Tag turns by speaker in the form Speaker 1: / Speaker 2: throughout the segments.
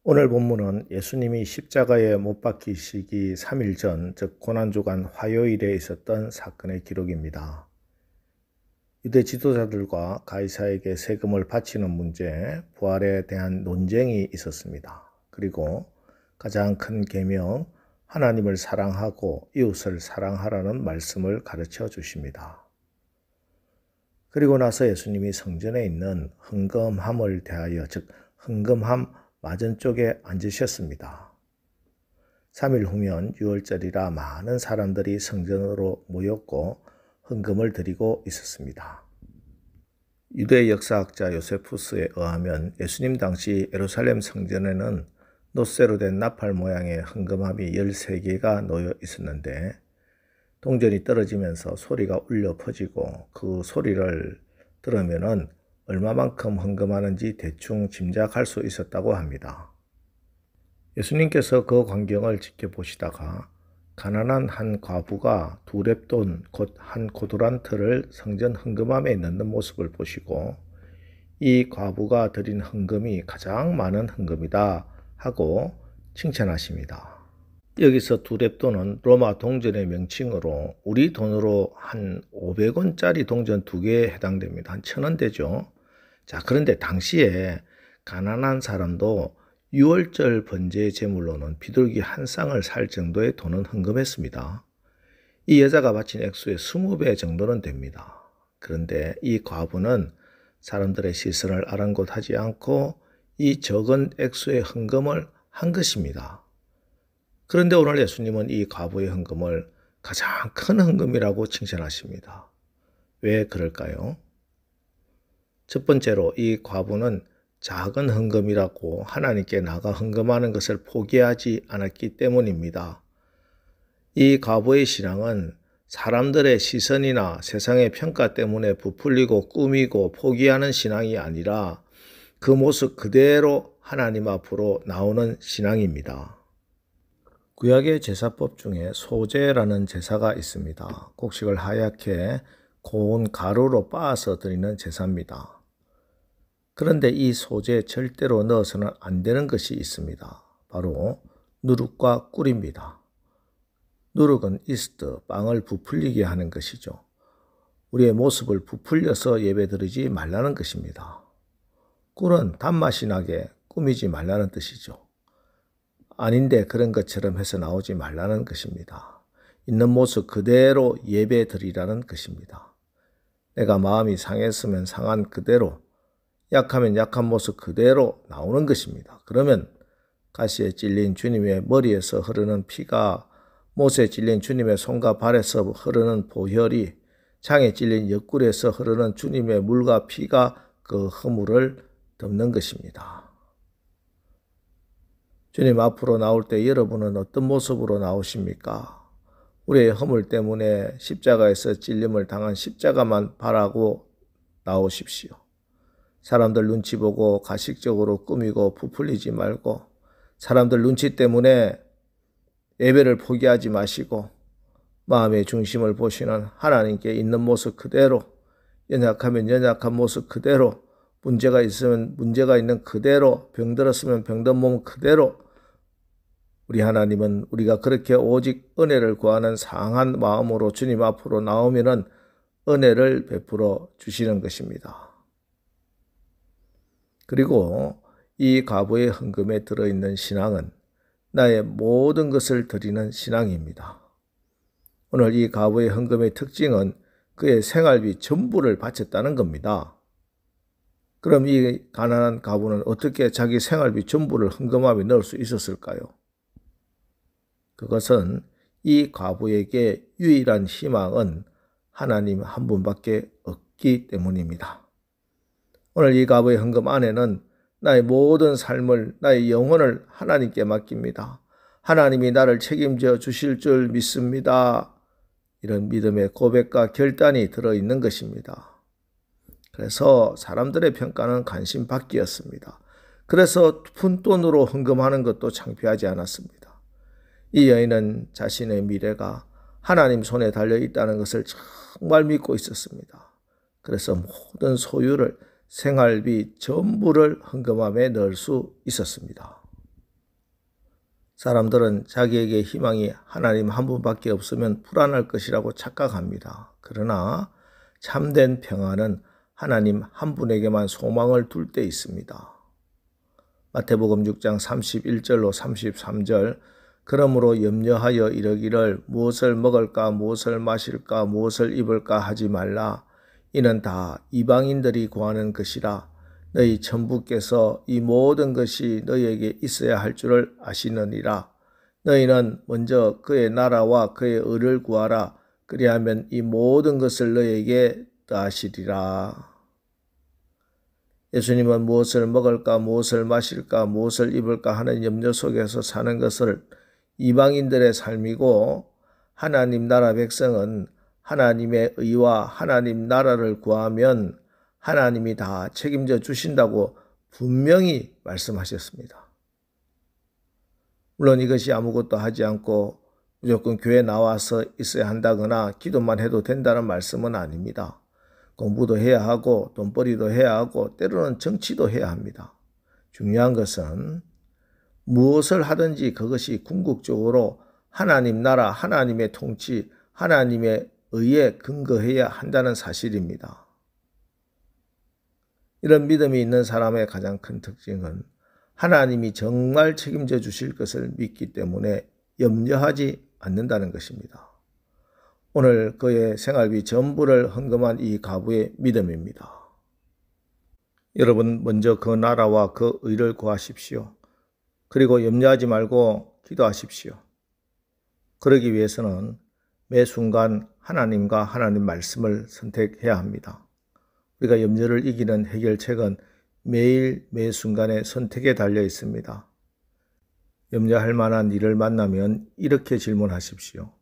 Speaker 1: 오늘 본문은 예수님이 십자가에 못 박히시기 3일 전, 즉 고난주간 화요일에 있었던 사건의 기록입니다. 유대 지도자들과 가이사에게 세금을 바치는 문제, 부활에 대한 논쟁이 있었습니다. 그리고 가장 큰 계명, 하나님을 사랑하고 이웃을 사랑하라는 말씀을 가르쳐 주십니다. 그리고 나서 예수님이 성전에 있는 흥금함을 대하여, 즉 흥금함 맞은쪽에 앉으셨습니다. 3일 후면 6월절이라 많은 사람들이 성전으로 모였고 헌금을 드리고 있었습니다. 유대 역사학자 요세푸스에 의하면 예수님 당시 예루살렘 성전에는 놋쇠로 된 나팔 모양의 헌금함이 13개가 놓여 있었는데 동전이 떨어지면서 소리가 울려 퍼지고 그 소리를 들으면은 얼마만큼 헌금하는지 대충 짐작할 수 있었다고 합니다. 예수님께서 그 광경을 지켜보시다가 가난한 한 과부가 2렙돈 곧 한 고두란트를 성전 헌금함에 넣는 모습을 보시고 이 과부가 드린 헌금이 가장 많은 헌금이다 하고 칭찬하십니다. 여기서 2렙돈은 로마 동전의 명칭으로 우리 돈으로 한 500원짜리 동전 2개에 해당됩니다. 한 1,000원 되죠. 자, 그런데 당시에 가난한 사람도 6월절 번제의 제물로는 비둘기 한 쌍을 살 정도의 돈은 헌금했습니다. 이 여자가 바친 액수의 20배 정도는 됩니다. 그런데 이 과부는 사람들의 시선을 아랑곳하지 않고 이 적은 액수의 헌금을 한 것입니다. 그런데 오늘 예수님은 이 과부의 헌금을 가장 큰 헌금이라고 칭찬하십니다. 왜 그럴까요? 첫 번째로 이 과부는 작은 헌금이라고 하나님께 나가 헌금하는 것을 포기하지 않았기 때문입니다. 이 과부의 신앙은 사람들의 시선이나 세상의 평가 때문에 부풀리고 꾸미고 포기하는 신앙이 아니라 그 모습 그대로 하나님 앞으로 나오는 신앙입니다. 구약의 제사법 중에 소제라는 제사가 있습니다. 곡식을 하얗게 고운 가루로 빻아서 드리는 제사입니다. 그런데 이 소제에 절대로 넣어서는 안 되는 것이 있습니다. 바로 누룩과 꿀입니다. 누룩은 이스트, 빵을 부풀리게 하는 것이죠. 우리의 모습을 부풀려서 예배드리지 말라는 것입니다. 꿀은 단맛이 나게 꾸미지 말라는 뜻이죠. 아닌데 그런 것처럼 해서 나오지 말라는 것입니다. 있는 모습 그대로 예배 드리라는 것입니다. 내가 마음이 상했으면 상한 그대로, 약하면 약한 모습 그대로 나오는 것입니다. 그러면 가시에 찔린 주님의 머리에서 흐르는 피가, 못에 찔린 주님의 손과 발에서 흐르는 보혈이, 창에 찔린 옆구리에서 흐르는 주님의 물과 피가 그 허물을 덮는 것입니다. 주님 앞으로 나올 때 여러분은 어떤 모습으로 나오십니까? 우리의 허물 때문에 십자가에서 찔림을 당한 십자가만 바라고 나오십시오. 사람들 눈치 보고 가식적으로 꾸미고 부풀리지 말고 사람들 눈치 때문에 예배를 포기하지 마시고 마음의 중심을 보시는 하나님께 있는 모습 그대로, 연약하면 연약한 모습 그대로, 문제가 있으면 문제가 있는 그대로, 병들었으면 병든 몸 그대로, 우리 하나님은 우리가 그렇게 오직 은혜를 구하는 상한 마음으로 주님 앞으로 나오면은 은혜를 베풀어 주시는 것입니다. 그리고 이 과부의 헌금에 들어있는 신앙은 나의 모든 것을 드리는 신앙입니다. 오늘 이 과부의 헌금의 특징은 그의 생활비 전부를 바쳤다는 겁니다. 그럼 이 가난한 과부는 어떻게 자기 생활비 전부를 헌금함에 넣을 수 있었을까요? 그것은 이 과부에게 유일한 희망은 하나님 한 분밖에 없기 때문입니다. 오늘 이 과부의 헌금 안에는 나의 모든 삶을, 나의 영혼을 하나님께 맡깁니다. 하나님이 나를 책임져 주실 줄 믿습니다. 이런 믿음의 고백과 결단이 들어있는 것입니다. 그래서 사람들의 평가는 관심 밖이었습니다. 그래서 푼돈으로 헌금하는 것도 창피하지 않았습니다. 이 여인은 자신의 미래가 하나님 손에 달려 있다는 것을 정말 믿고 있었습니다. 그래서 모든 소유를, 생활비 전부를 헌금함에 넣을 수 있었습니다. 사람들은 자기에게 희망이 하나님 한 분밖에 없으면 불안할 것이라고 착각합니다. 그러나 참된 평안은 하나님 한 분에게만 소망을 둘 때 있습니다. 마태복음 6장 31절로 33절 그러므로 염려하여 이르기를 무엇을 먹을까 무엇을 마실까 무엇을 입을까 하지 말라. 이는 다 이방인들이 구하는 것이라. 너희 천부께서 이 모든 것이 너희에게 있어야 할 줄을 아시느니라. 너희는 먼저 그의 나라와 그의 의를 구하라. 그리하면 이 모든 것을 너희에게 더하시리라. 예수님은 무엇을 먹을까 무엇을 마실까 무엇을 입을까 하는 염려 속에서 사는 것을 이방인들의 삶이고, 하나님 나라 백성은 하나님의 의와 하나님 나라를 구하면 하나님이 다 책임져 주신다고 분명히 말씀하셨습니다. 물론 이것이 아무것도 하지 않고 무조건 교회 나와서 있어야 한다거나 기도만 해도 된다는 말씀은 아닙니다. 공부도 해야 하고 돈벌이도 해야 하고 때로는 정치도 해야 합니다. 중요한 것은 무엇을 하든지 그것이 궁극적으로 하나님 나라, 하나님의 통치, 하나님의 의에 근거해야 한다는 사실입니다. 이런 믿음이 있는 사람의 가장 큰 특징은 하나님이 정말 책임져 주실 것을 믿기 때문에 염려하지 않는다는 것입니다. 오늘 그의 생활비 전부를 헌금한 이 과부의 믿음입니다. 여러분 먼저 그 나라와 그 의를 구하십시오. 그리고 염려하지 말고 기도하십시오. 그러기 위해서는 매 순간 하나님과 하나님 말씀을 선택해야 합니다. 우리가 염려를 이기는 해결책은 매일 매 순간의 선택에 달려 있습니다. 염려할 만한 일을 만나면 이렇게 질문하십시오.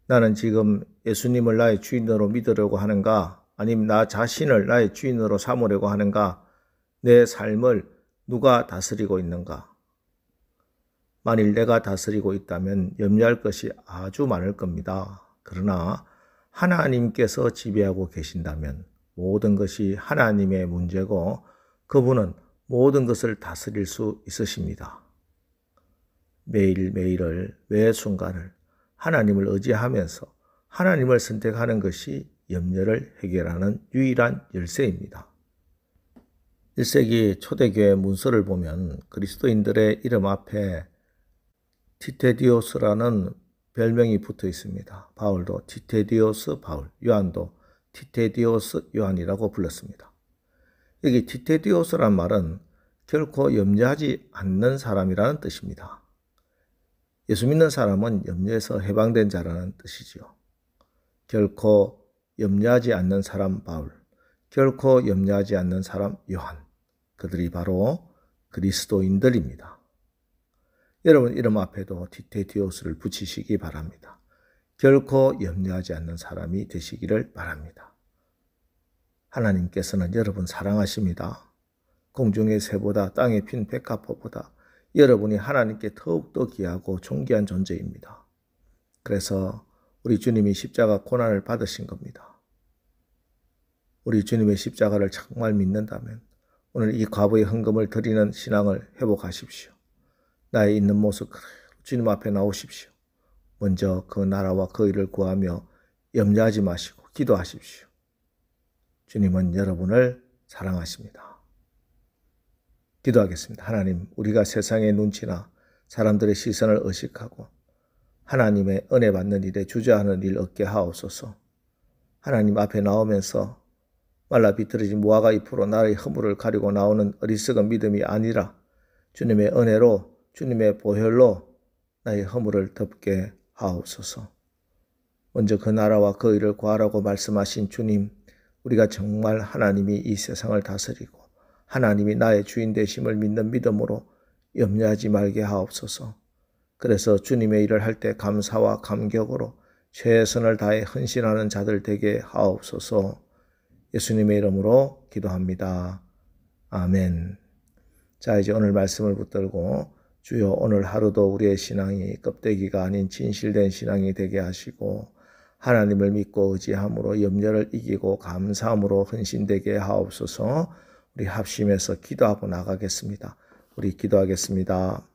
Speaker 1: 나는 지금 예수님을 나의 주인으로 믿으려고 하는가? 아니면 나 자신을 나의 주인으로 삼으려고 하는가? 내 삶을 누가 다스리고 있는가? 만일 내가 다스리고 있다면 염려할 것이 아주 많을 겁니다. 그러나 하나님께서 지배하고 계신다면 모든 것이 하나님의 문제고 그분은 모든 것을 다스릴 수 있으십니다. 매일매일을 매 순간을 하나님을 의지하면서 하나님을 선택하는 것이 염려를 해결하는 유일한 열쇠입니다. 1세기 초대교회 문서를 보면 그리스도인들의 이름 앞에 티테디오스라는 별명이 붙어 있습니다. 바울도 티테디오스 바울, 요한도 티테디오스 요한이라고 불렀습니다. 여기 티테디오스란 말은 결코 염려하지 않는 사람이라는 뜻입니다. 예수 믿는 사람은 염려에서 해방된 자라는 뜻이지요. 결코 염려하지 않는 사람 바울, 결코 염려하지 않는 사람 요한, 그들이 바로 그리스도인들입니다. 여러분 이름 앞에도 티테디오스를 붙이시기 바랍니다. 결코 염려하지 않는 사람이 되시기를 바랍니다. 하나님께서는 여러분 사랑하십니다. 공중의 새보다 땅에 핀 백합화보다 여러분이 하나님께 더욱더 귀하고 존귀한 존재입니다. 그래서 우리 주님이 십자가 고난을 받으신 겁니다. 우리 주님의 십자가를 정말 믿는다면 오늘 이 과부의 헌금을 드리는 신앙을 회복하십시오. 나의 있는 모습 그대로 주님 앞에 나오십시오. 먼저 그 나라와 그 일을 구하며 염려하지 마시고 기도하십시오. 주님은 여러분을 사랑하십니다. 기도하겠습니다. 하나님, 우리가 세상의 눈치나 사람들의 시선을 의식하고 하나님의 은혜 받는 일에 주저하는 일 없게 하옵소서. 하나님 앞에 나오면서 말라 비틀어진 무화과 잎으로 나의 허물을 가리고 나오는 어리석은 믿음이 아니라 주님의 은혜로 주님의 보혈로 나의 허물을 덮게 하옵소서. 먼저 그 나라와 그 일을 구하라고 말씀하신 주님, 우리가 정말 하나님이 이 세상을 다스리고 하나님이 나의 주인 되심을 믿는 믿음으로 염려하지 말게 하옵소서. 그래서 주님의 일을 할 때 감사와 감격으로 최선을 다해 헌신하는 자들 되게 하옵소서. 예수님의 이름으로 기도합니다. 아멘. 자, 이제 오늘 말씀을 붙들고 주여 오늘 하루도 우리의 신앙이 껍데기가 아닌 진실된 신앙이 되게 하시고 하나님을 믿고 의지함으로 염려를 이기고 감사함으로 헌신되게 하옵소서. 우리 합심해서 기도하고 나가겠습니다. 우리 기도하겠습니다.